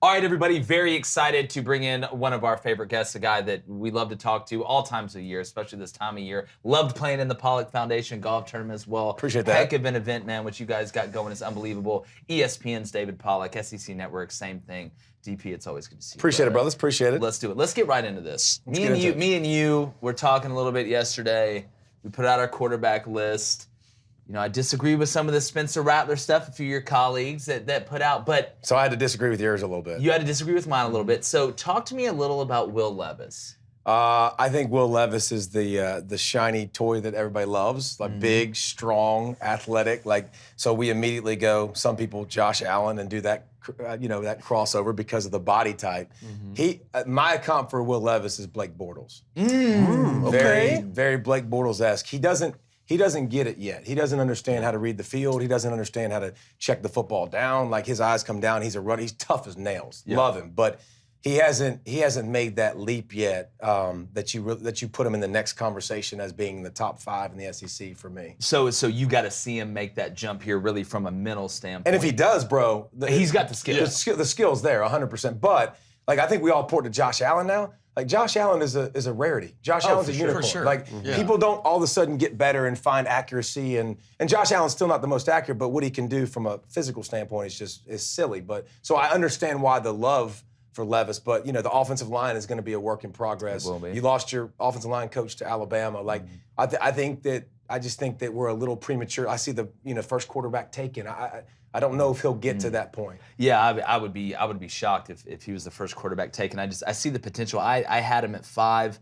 All right, everybody, very excited to bring in one of our favorite guests, a guy that we love to talk to all times of year, especially this time of year. Loved playing in the Pollack Foundation golf tournament as well. Appreciate that. Heck of an event, man, what you guys got going is unbelievable. ESPN's David Pollack, SEC Network, same thing. DP, it's always good to see you. Appreciate it, brothers. Appreciate it. Let's do it. Let's get right into this. Let's Me and you were talking a little bit yesterday. We put out our quarterback list. You know, I disagree with some of the Spencer Rattler stuff, a few of your colleagues that put out, but... So I had to disagree with yours a little bit. You had to disagree with mine a little bit. So talk to me a little about Will Levis. I think Will Levis is the shiny toy that everybody loves, like big, strong, athletic. So we immediately go, some people, Josh Allen, and do that, that crossover because of the body type. My comp for Will Levis is Blake Bortles. Okay. Very Blake Bortles-esque. He doesn't get it yet. He doesn't understand how to read the field. He doesn't understand how to check the football down. Like, his eyes come down. He's a runner. He's tough as nails. Yeah. Love him, but he hasn't made that leap yet. That you put him in the next conversation as being in the top 5 in the SEC for me. So you got to see him make that jump here, really from a mental standpoint. And if he does, bro, he's got the skills. The skills there, 100%. But I think we all port to Josh Allen now. Josh Allen is a rarity. Josh Allen's a unicorn. For sure. People don't all of a sudden get better and find accuracy, and Josh Allen's still not the most accurate, but what he can do from a physical standpoint is silly. But so I understand why the love for Levis, but the offensive line is going to be a work in progress. It will be. You lost your offensive line coach to Alabama. I just think that we're a little premature. I see the first quarterback taken. I don't know if he'll get to that point. Yeah, I would be shocked if he was the first quarterback taken. I see the potential. I had him at 5.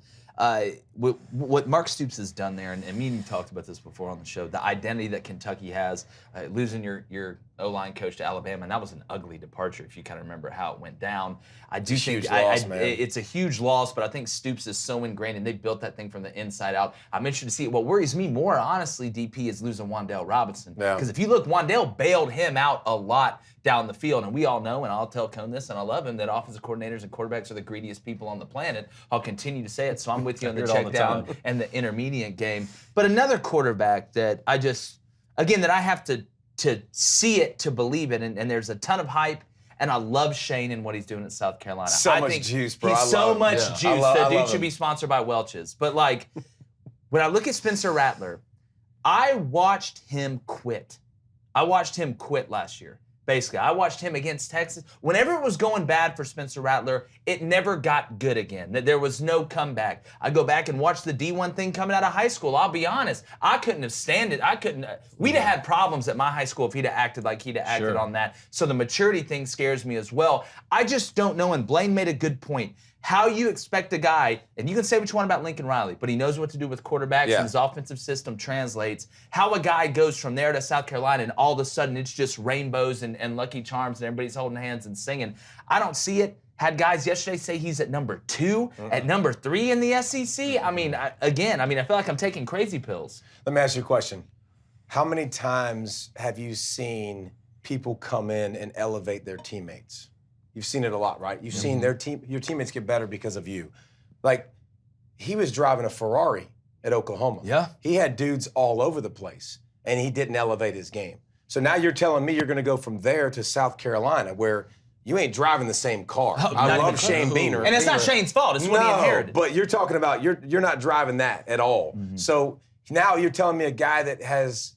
What Mark Stoops has done there, and me and you talked about this before on the show, the identity that Kentucky has, losing your O-line coach to Alabama, and that was an ugly departure if you kind of remember how it went down. I do think it's a huge loss, but I think Stoops is so ingrained, and they built that thing from the inside out. I'm interested to see it. What worries me more, honestly, DP, is losing Wan'Dale Robinson. Because if you look, Wan'Dale bailed him out a lot down the field, and we all know, and I'll tell Cone this, and I love him, that offensive coordinators and quarterbacks are the greediest people on the planet. I'll continue to say it, so I'm with you on the check down and the intermediate game. But another quarterback that that I have to see it to believe it, and there's a ton of hype, and I love Shane and what he's doing at South Carolina. I think juice, bro. He's so much juice. That dude should be sponsored by Welch's. But when I look at Spencer Rattler, I watched him quit. I watched him quit last year. Basically, I watched him against Texas. Whenever it was going bad for Spencer Rattler, it never got good again. There was no comeback. I go back and watch the D1 thing coming out of high school. I'll be honest. I couldn't have stand it. We'd have had problems at my high school if he'd have acted like he'd have acted on that. So the maturity thing scares me as well. I just don't know, and Blaine made a good point, how you expect a guy, and you can say what you want about Lincoln Riley, but he knows what to do with quarterbacks, and his offensive system translates, how a guy goes from there to South Carolina and all of a sudden it's just rainbows and Lucky Charms and everybody's holding hands and singing. I don't see it. Had guys yesterday say he's at number 2, at number 3 in the SEC. I feel like I'm taking crazy pills. Let me ask you a question. How many times have you seen people come in and elevate their teammates? You've seen it a lot, right? You've seen your teammates get better because of you. He was driving a Ferrari at Oklahoma. Yeah. He had dudes all over the place, and he didn't elevate his game. So now you're telling me you're going to go from there to South Carolina, where you ain't driving the same car. I love Shane Beaner. And it's not Shane's fault. It's what he inherited. But you're talking about you're not driving that at all. So now you're telling me a guy that has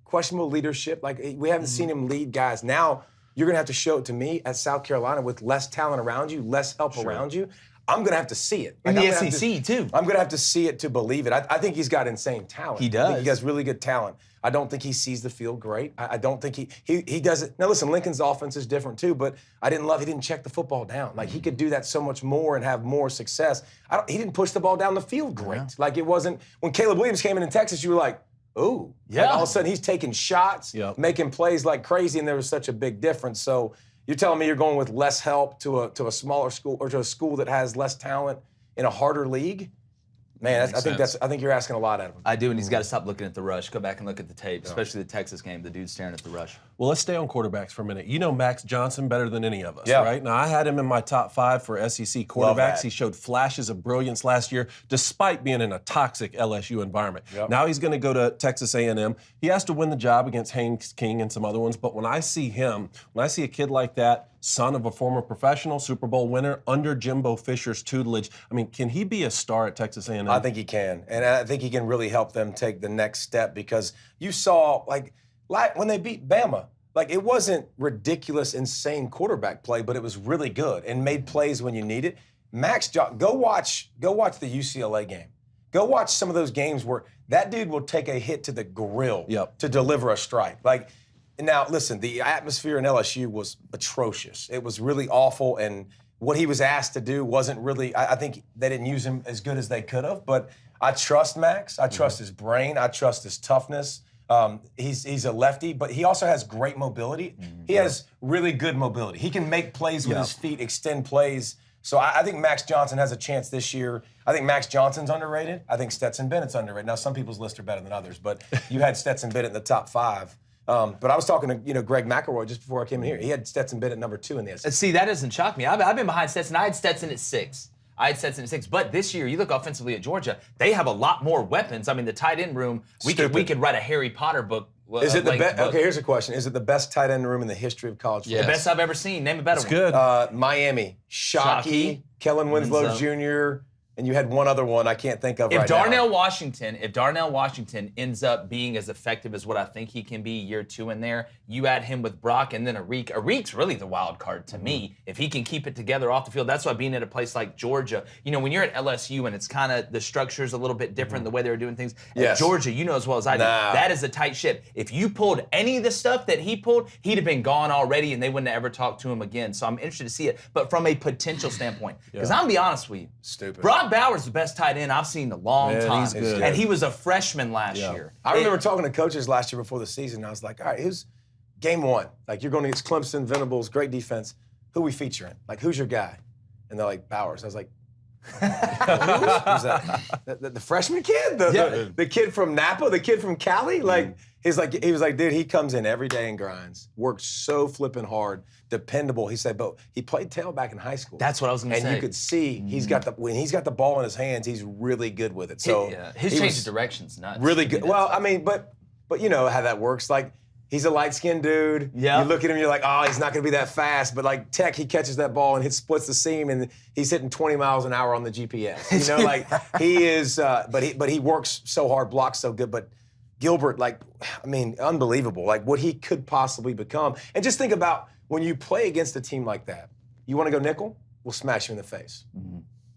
questionable leadership. We haven't seen him lead guys. Now you're going to have to show it to me at South Carolina with less talent around you, less help around you. I'm going to have to see it. In the SEC, too. I'm going to have to see it to believe it. I think he's got insane talent. He does. I think he has really good talent. I don't think he sees the field great. I don't think he does it. Now, listen, Lincoln's offense is different, too, but he didn't check the football down. He could do that so much more and have more success. He didn't push the ball down the field great. It wasn't, when Caleb Williams came in Texas, you were like, ooh. Yeah. All of a sudden, he's taking shots, making plays like crazy, and there was such a big difference. So you're telling me you're going with less help to a smaller school, or to a school that has less talent in a harder league? Man, I think you're asking a lot out of him. I do, and he's got to stop looking at the rush. Go back and look at the tape, especially the Texas game. The dude's staring at the rush. Well, let's stay on quarterbacks for a minute. You know Max Johnson better than any of us, Yeah. right? Now, I had him in my top 5 for SEC quarterbacks. He showed flashes of brilliance last year, despite being in a toxic LSU environment. Yep. Now he's going to go to Texas A&M. He has to win the job against Haynes King and some other ones, but when I see him, when I see a kid like that, son of a former professional, Super Bowl winner, under Jimbo Fisher's tutelage, I mean, can he be a star at Texas A&M? I think he can, and I think he can really help them take the next step because you saw, like when they beat Bama, like it wasn't ridiculous, insane quarterback play, but it was really good and made plays when you need it. Go watch the UCLA game. Go watch some of those games where that dude will take a hit to the grill to deliver a strike. Like, now listen, the atmosphere in LSU was atrocious. It was really awful, and what he was asked to do wasn't really, I think they didn't use him as good as they could have, but I trust Max. I trust his brain. I trust his toughness. He's a lefty, but he also has great mobility. He has really good mobility. He can make plays with his feet, extend plays. So I think Max Johnson has a chance this year. I think Max Johnson's underrated. I think Stetson Bennett's underrated. Now, some people's lists are better than others, but you had Stetson Bennett in the top 5. But I was talking to Greg McElroy just before I came in here. He had Stetson Bennett number 2 in the SEC. See, that doesn't shock me. I've been behind Stetson. I had Stetson at 6. But this year, you look offensively at Georgia, they have a lot more weapons. I mean, the tight end room, we could write a Harry Potter book. Is it the best? Okay, here's a question. Is it the best tight end room in the history of college football? The best I've ever seen. Name a better one. Good. Miami, Shockey, Kellen Winslow Jr., and you had one other one I can't think of If right Darnell now. Washington ends up being as effective as what I think he can be year 2 in there, you add him with Brock and then Arik. Arik's really the wild card to me. If he can keep it together off the field, that's why being at a place like Georgia, when you're at LSU and it's kind of the structure's a little bit different, the way they're doing things. At Georgia, you know as well as I do, that is a tight ship. If you pulled any of the stuff that he pulled, he'd have been gone already and they wouldn't have ever talked to him again. So I'm interested to see it, but from a potential standpoint. Because I'm going to be honest with you. Brock Bowers is the best tight end I've seen in a long time. He's good. And he was a freshman last year. I remember talking to coaches last year before the season, and I was like, all right, who's game 1? Like, you're going against Clemson, Venables, great defense. Who we featuring? Like, who's your guy? And they're like, Bowers. I was like, who's that? The freshman kid? The kid from Napa? The kid from Cali? Like, he was like, dude, he comes in every day and grinds, works so flipping hard, dependable. He said, but he played tailback in high school. That's what I was going to say. And you could see when he's got the ball in his hands, he's really good with it. So his change of direction's nuts. Really good. Well, I mean, but you know how that works. Like, he's a light-skinned dude. Yeah. You look at him, you're like, oh, he's not going to be that fast. But like Tech, he catches that ball and splits the seam, and he's hitting 20 miles an hour on the GPS. You know, like he is. But he works so hard, blocks so good. But Gilbert, like, I mean, unbelievable. Like what he could possibly become. And just think about when you play against a team like that. You want to go nickel? We'll smash you in the face.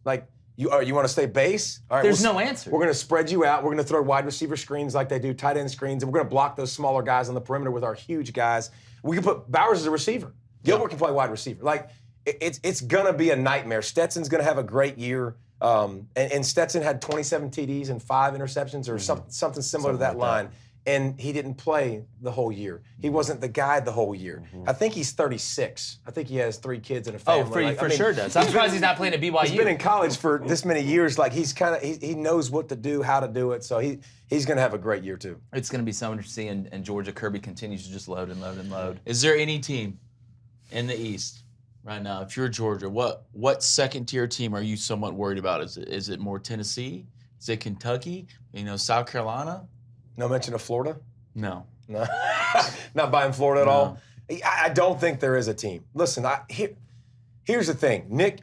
Like. You want to stay base? All right, there's no answer. We're going to spread you out. We're going to throw wide receiver screens like they do, tight end screens, and we're going to block those smaller guys on the perimeter with our huge guys. We can put Bowers as a receiver. Gilbert can play wide receiver. Like, it's going to be a nightmare. Stetson's going to have a great year. And Stetson had 27 TDs and 5 interceptions or something similar to that line. And he didn't play the whole year. He wasn't the guy the whole year. I think he's 36. I think he has 3 kids and a family. For sure does. I'm surprised he's not playing at BYU. He's been in college for this many years. Like he knows what to do, how to do it. So he's going to have a great year too. It's going to be so interesting. And Georgia Kirby continues to just load and load and load. Is there any team in the East right now, if you're Georgia, what second-tier team are you somewhat worried about? Is it more Tennessee? Is it Kentucky? South Carolina? No mention of Florida? No. Not buying Florida at all? I don't think there is a team. Listen, here's the thing. Nick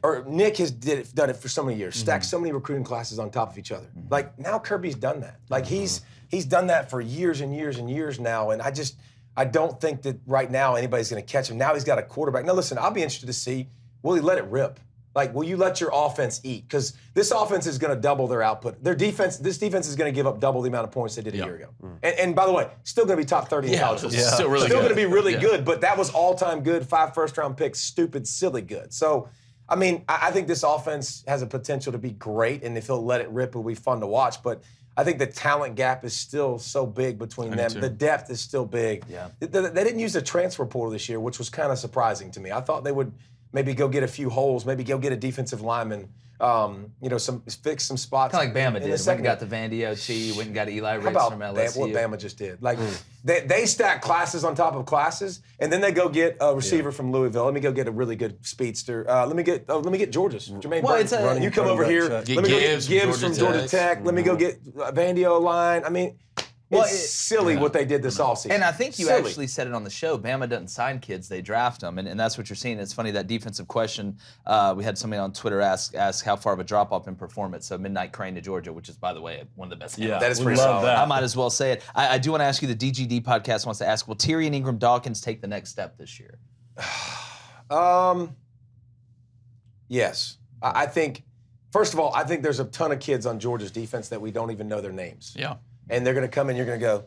has done it for so many years, stacked so many recruiting classes on top of each other. Like, now Kirby's done that. Like, he's done that for years and years and years now, and I don't think that right now anybody's going to catch him. Now he's got a quarterback. Now, listen, I'll be interested to see, will he let it rip? Like, will you let your offense eat? Because this offense is going to double their output. This defense is going to give up double the amount of points they did a year ago. And by the way, still going to be top 30 in college football. Still really still good. going to be really good, but that was all-time good, 5 first-round picks, stupid, silly good. So, I mean, I think this offense has a potential to be great, and if he'll let it rip, it'll be fun to watch. But I think the talent gap is still so big between them. The depth is still big. Yeah. They didn't use the transfer portal this year, which was kind of surprising to me. I thought they would maybe go get a few holes, maybe go get a defensive lineman. Fix some spots. Kind of like Bama did. Went and got the the Van DOT, went and got Eli Ricks How from about LSU. what Bama just did? Like, they stack classes on top of classes, and then they go get a receiver from Louisville. Let me go get a really good speedster. Let me get George's. Jermaine Burton. You come over here. Let me go get Gibbs from Georgia Tech. Let me go get Van D line. I mean, it's silly what they did this offseason. And I think you actually said it on the show. Bama doesn't sign kids; they draft them, and that's what you're seeing. It's funny that defensive question. We had somebody on Twitter ask how far of a drop off in performance. So Midnight Crane to Georgia, which is by the way one of the best. Yeah, that is pretty solid. I might as well say it. I do want to ask you. The DGD podcast wants to ask: will Tyrion Ingram Dawkins take the next step this year? Yes, I think. First of all, I think there's a ton of kids on Georgia's defense that we don't even know their names. Yeah. And they're going to come in, you're going to go,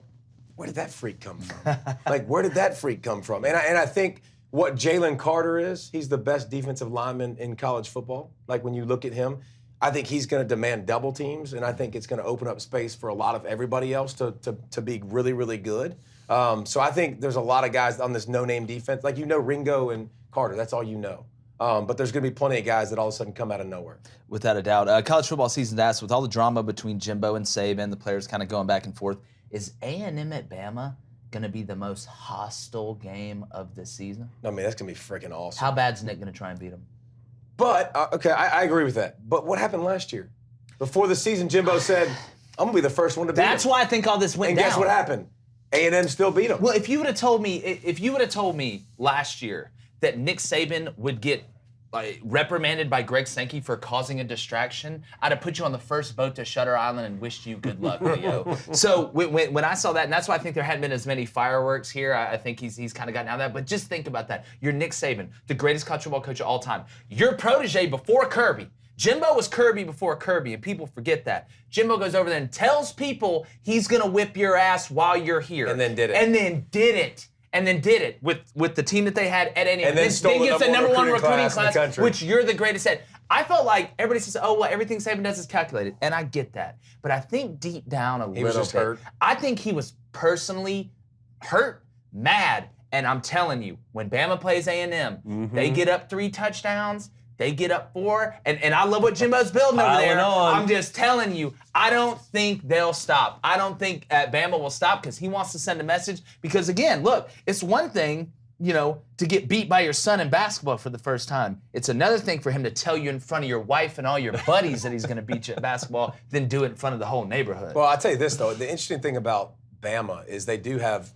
where did that freak come from? Like, where did that freak come from? And I think what Jalen Carter is, he's the best defensive lineman in college football. Like, when you look at him, I think he's going to demand double teams, and I think it's going to open up space for a lot of everybody else to be really, really good. So I think there's a lot of guys on this no-name defense. Like, Ringo and Carter, that's all you know. But there's going to be plenty of guys that all of a sudden come out of nowhere. Without a doubt. College football season's asked, with all the drama between Jimbo and Saban, the players kind of going back and forth, is A&M at Bama going to be the most hostile game of the season? I mean, that's going to be freaking awesome. How bad's Nick going to try and beat him? But, okay, I agree with that. But what happened last year? Before the season, Jimbo said, I'm going to be the first one to beat him. That's why I think all this went down. And guess what happened? A&M still beat him. Well, if you would have told me last year that Nick Saban would get reprimanded by Greg Sankey for causing a distraction, I'd have put you on the first boat to Shutter Island and wished you good luck, Leo. So when I saw that, and that's why I think there hadn't been as many fireworks here. I think he's kind of gotten out of that. But just think about that. You're Nick Saban, the greatest college football coach of all time. Your protege before Kirby. Jimbo was Kirby before Kirby, and people forget that. Jimbo goes over there and tells people he's going to whip your ass while you're here. And then did it. And then did it with the team that they had at A&M. And then gets the number one recruiting class, in the country. which you're the greatest at. I felt like everybody says, oh, well, everything Saban does is calculated. And I get that. But I think deep down a little bit, hurt. I think he was personally hurt, mad. And I'm telling you, when Bama plays A&M, they get up 3 touchdowns. They get up 4, and I love what Jimbo's building over there. I'm just telling you, I don't think they'll stop. I don't think Bama will stop because he wants to send a message. Because again, look, it's one thing, to get beat by your son in basketball for the first time. It's another thing for him to tell you in front of your wife and all your buddies that he's going to beat you at basketball, then do it in front of the whole neighborhood. Well, I'll tell you this, though. The interesting thing about Bama is they do have,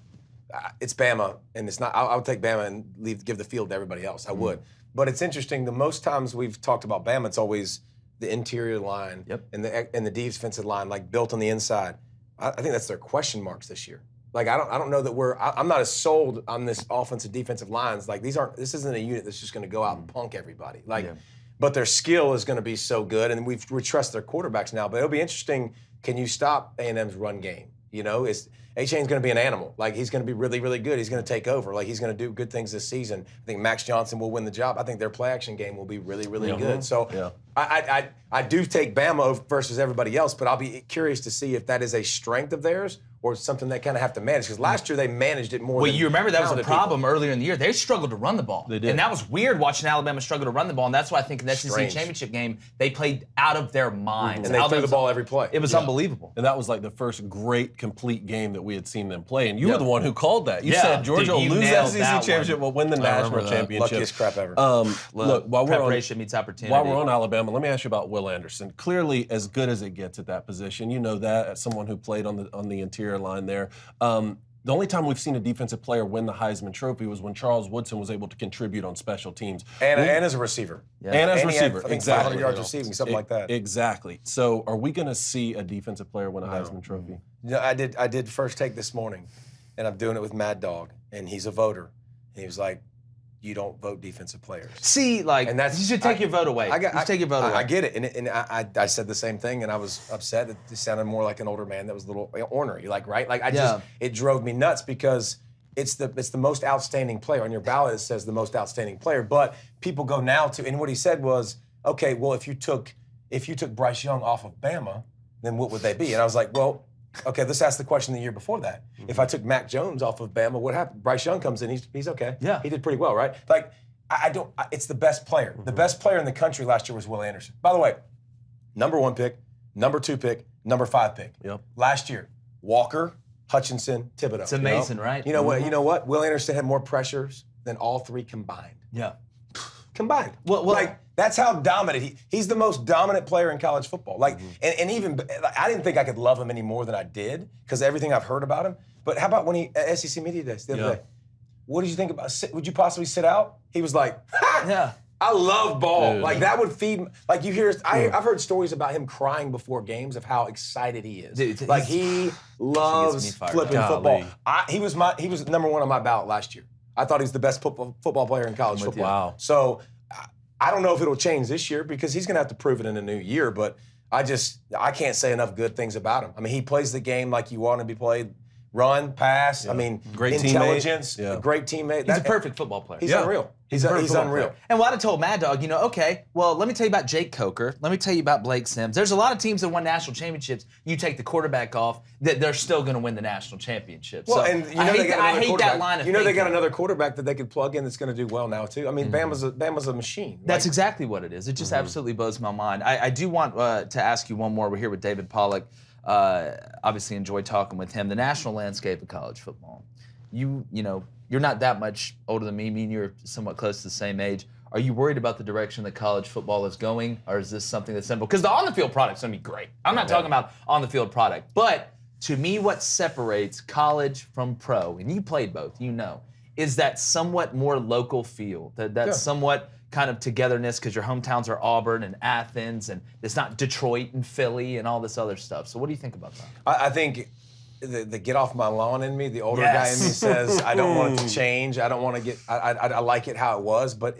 it's Bama, and it's not, I would take Bama and give the field to everybody else. I would. But it's interesting, the most times we've talked about Bama, it's always the interior line and the defensive line, like built on the inside. I think that's their question marks this year. Like, I don't know that I'm not as sold on this offensive defensive lines. Like, this isn't a unit that's just going to go out and punk everybody. But their skill is going to be so good, and we trust their quarterbacks now. But it'll be interesting, can you stop A&M's run game? A-Chain's going to be an animal. Like, he's going to be really, really good. He's going to take over. Like, he's going to do good things this season. I think Max Johnson will win the job. I think their play-action game will be really, really good. So I do take Bama versus everybody else, but I'll be curious to see if that is a strength of theirs or something they kind of have to manage. Because last year they managed it more. Well, you remember that was a problem earlier in the year. They struggled to run the ball. They did. And that was weird watching Alabama struggle to run the ball. And that's why I think in the SEC championship game, they played out of their minds. And they threw the ball every play. It was unbelievable. And that was like the first great, complete game that we had seen them play. And you were the one who called that. You said Georgia will lose the SEC championship, will win the national championship. Luckiest crap ever. Look, while preparation meets opportunity. While we're on Alabama, let me ask you about Will Anderson. Clearly as good as it gets at that position. You know that as someone who played on the interior line there. The only time we've seen a defensive player win the Heisman Trophy was when Charles Woodson was able to contribute on special teams. And as a receiver. Yeah. And as a receiver, I think exactly. 500 yards receiving, something like that. Exactly. So are we going to see a defensive player win a Heisman Trophy? No, I did first take this morning, and I'm doing it with Mad Dog, and he's a voter. And he was like, you don't vote defensive players. See, and you should take your vote away. Take your vote away. I get it, and I said the same thing, and I was upset that it sounded more like an older man that was a little ornery, right? Like it drove me nuts because it's the most outstanding player on your ballot. It says the most outstanding player, but people go now to, and what he said was, okay, well if you took Bryce Young off of Bama, then what would they be? And I was like, well. Okay, let's ask the question the year before that. If I took Mac Jones off of Bama, what happened? Bryce Young comes in, he's okay. Yeah. He did pretty well, right? Like, it's the best player. The best player in the country last year was Will Anderson. By the way, number 1 pick, number 2 pick, number 5 pick. Yep. Last year, Walker, Hutchinson, Thibodeau. It's amazing, right? You know what? You know what? Will Anderson had more pressures than all 3 combined. Yeah. Combined. Well, like that's how dominant he's the most dominant player in college football. Like, and even I didn't think I could love him any more than I did because everything I've heard about him. But how about when he at SEC Media Days the other day? What did you think about? Would you possibly sit out? He was like, ha! Yeah. I love ball. Dude. Like that would feed. Like you hear, I've heard stories about him crying before games of how excited he is. Dude, like he loves flipping football. He was number 1 on my ballot last year. I thought he was the best football player in college football. Wow. So I don't know if it'll change this year because he's going to have to prove it in a new year. But I can't say enough good things about him. I mean, he plays the game like you want to be played. Run, pass. I mean, great intelligence. teammate. Great teammate. He's a perfect football player. He's unreal. He's unreal. And what I told Mad Dog, okay, well, let me tell you about Jake Coker. Let me tell you about Blake Sims. There's a lot of teams that won national championships. You take the quarterback off, that they're still going to win the national championship. Well, so and you know I hate that line of they thinking. got another quarterback that they could plug in that's going to do well now too. I mean, Bama's a machine. That's exactly what it is. It just absolutely blows my mind. I do want to ask you one more. We're here with David Pollack. Obviously enjoyed talking with him. The national landscape of college football. You're not that much older than me. Me and you're somewhat close to the same age. Are you worried about the direction that college football is going, or is this something that's simple? Because the on-the-field product's going to be great. I'm not talking about on-the-field product. But to me, what separates college from pro, and you played both, is that somewhat more local feel, that somewhat kind of togetherness, because your hometowns are Auburn and Athens, and it's not Detroit and Philly and all this other stuff. So what do you think about that? I think the get off my lawn in me, the older guy in me says, I don't want it to change. I don't want to get, I like it how it was, but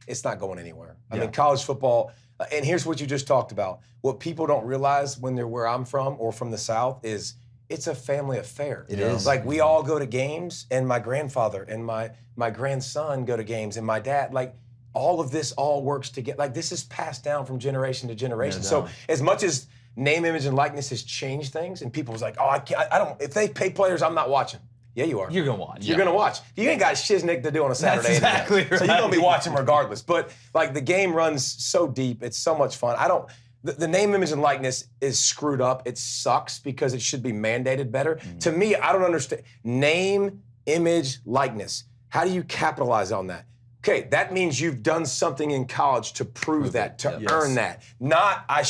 it's not going anywhere. I mean, college football, and here's what you just talked about. What people don't realize when they're where I'm from or from the South is it's a family affair. It is. Like we all go to games, and my grandfather and my grandson go to games, and my dad, like, all of this all works together. Like this is passed down from generation to generation. So as much as name, image, and likeness has changed things, and people was like, I don't. If they pay players, I'm not watching. Yeah, you are. You're gonna watch. You're gonna watch. You ain't got shiznick to do on a Saturday. That's exactly right. So you're gonna be watching regardless. But like the game runs so deep, it's so much fun. The name, image, and likeness is screwed up. It sucks because it should be mandated better. To me, I don't understand. Name, image, likeness. How do you capitalize on that? Okay, that means you've done something in college to prove that, to earn that. Not I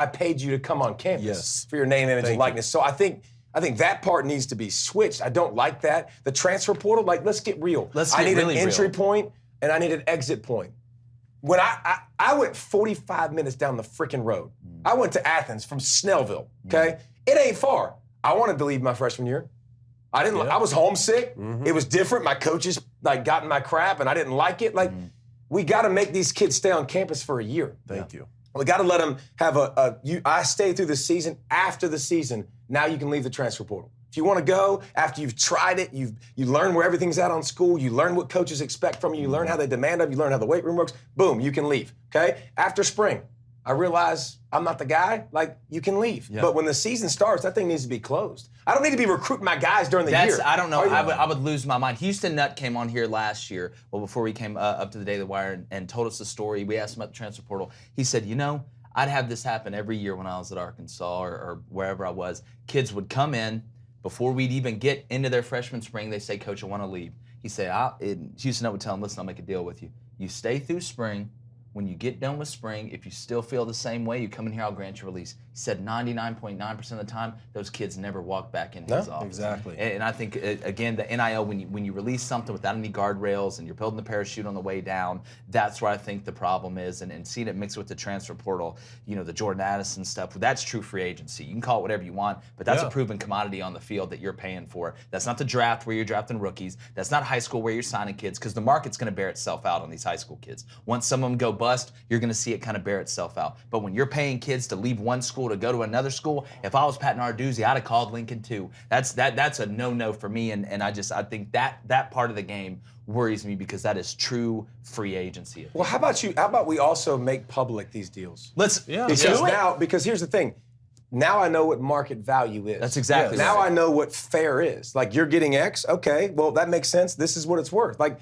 paid you to come on campus for your name, image, and likeness. So I think that part needs to be switched. I don't like that. The transfer portal, like, let's get real. I need an entry point and I need an exit point. When I went 45 minutes down the freaking road. I went to Athens from Snellville, okay? It ain't far. I wanted to leave my freshman year. I didn't. I was homesick. It was different. My coaches got in my crap, and I didn't like it. Like, we got to make these kids stay on campus for a year. Thank you. We got to let them have I stayed through the season. After the season, now you can leave the transfer portal. If you want to go, after you've tried it, you learn where everything's at on school, you learn what coaches expect from you, you learn how they demand of you, you learn how the weight room works, boom, you can leave, okay? After spring, I realize I'm not the guy, like, you can leave. Yep. But when the season starts, that thing needs to be closed. I don't need to be recruiting my guys during the year. I don't know. I would lose my mind. Houston Nutt came on here last year, before we came up to the Daily Wire, and told us the story. We asked him about the transfer portal. He said, I'd have this happen every year when I was at Arkansas or wherever I was. Kids would come in, before we'd even get into their freshman spring, they say, Coach, I want to leave. He said, Houston Nutt would tell him, listen, I'll make a deal with you. You stay through spring. When you get done with spring, if you still feel the same way, you come in here, I'll grant you release. He said 99.9% of the time, those kids never walk back into his office. Exactly. And I think, again, the NIL, when you release something without any guardrails and you're building the parachute on the way down, that's where I think the problem is. And seeing it mixed with the transfer portal, the Jordan Addison stuff, that's true free agency. You can call it whatever you want, but that's a proven commodity on the field that you're paying for. That's not the draft where you're drafting rookies. That's not high school where you're signing kids, because the market's going to bear itself out on these high school kids. Once some of them go bust, you're going to see it kind of bear itself out. But when you're paying kids to leave one school to go to another school, if I was Pat Narduzzi, I'd have called Lincoln too. That's a no-no for me, and I think that part of the game worries me, because that is true free agency. Well, how about we also make public these deals? Because here's the thing. Now I know what market value is. That's exactly Now I know what fair is. Like, you're getting X, okay, well, that makes sense. This is what it's worth. Like,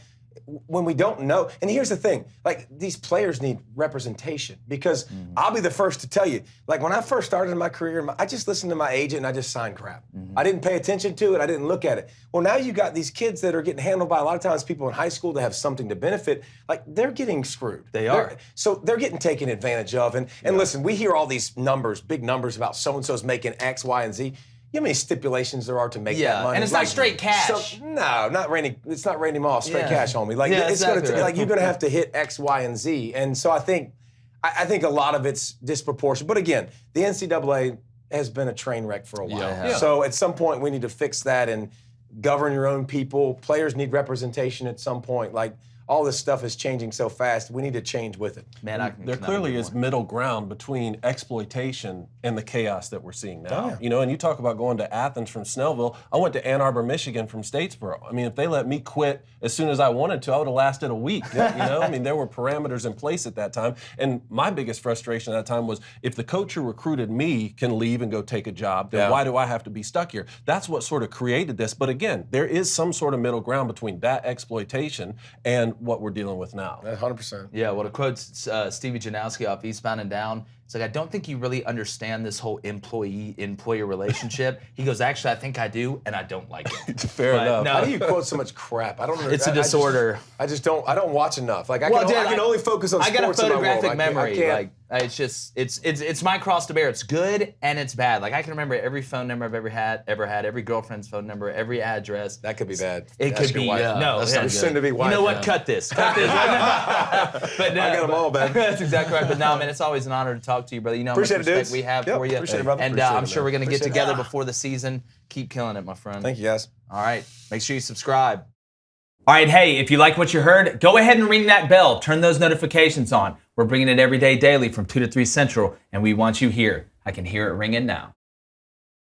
when we don't know, and here's the thing, like these players need representation because I'll be the first to tell you, like when I first started in my career, I just listened to my agent and I just signed crap. I didn't pay attention to it. I didn't look at it. Well, now you got these kids that are getting handled by a lot of times people in high school that have something to benefit. Like they're getting screwed. They are. So they're getting taken advantage of. And listen, we hear all these numbers, big numbers about so-and-so's making X, Y, and Z. You know how many stipulations there are to make that money? And it's not straight cash. No, not Randy. It's not Randy Moss, straight cash, homie. Like it's exactly gonna like you're gonna have to hit X, Y, and Z. And so I think a lot of it's disproportionate. But again, the NCAA has been a train wreck for a while. Yeah. So at some point we need to fix that and govern your own people. Players need representation at some point. Like all this stuff is changing so fast. We need to change with it. Man, there clearly is middle ground between exploitation and the chaos that we're seeing now. Oh, yeah. You know, and you talk about going to Athens from Snellville. I went to Ann Arbor, Michigan from Statesboro. I mean, if they let me quit as soon as I wanted to, I would have lasted a week. You know, I mean, there were parameters in place at that time. And my biggest frustration at that time was if the coach who recruited me can leave and go take a job, then why do I have to be stuck here? That's what sort of created this. But again, there is some sort of middle ground between that exploitation and what we're dealing with now. 100%. Yeah, well, to quote Stevie Janowski off Eastbound and Down, it's like, I don't think you really understand this whole employee-employer relationship. He goes, actually, I think I do, and I don't like it. Fair enough. How do you quote so much crap? I don't know. It's a disorder. I don't watch enough. Like I can only focus on I sports. got a photographic in my world. memory. I can't. Like it's just it's my cross to bear. It's good and it's bad. Like I can remember every phone number I've ever had, every girlfriend's phone number, every address. That could be bad. It That's could your be. wife. No, that's not good. Soon to be wife. You know what? Cut this. Cut this. But no, I got them all, man. That's exactly right. But no, man, it's always an honor to talk to you, brother. You know how much Appreciate it, respect dudes. we have Yep, for you. appreciate it, brother. And Appreciate I'm it, sure man. we're going to get Appreciate together it. before the season. Keep killing it, my friend. Thank you, guys. All right. Make sure you subscribe. All right, hey, if you like what you heard, go ahead and ring that bell. Turn those notifications on. We're bringing it every day, daily from 2 to 3 Central, and we want you here. I can hear it ringing now.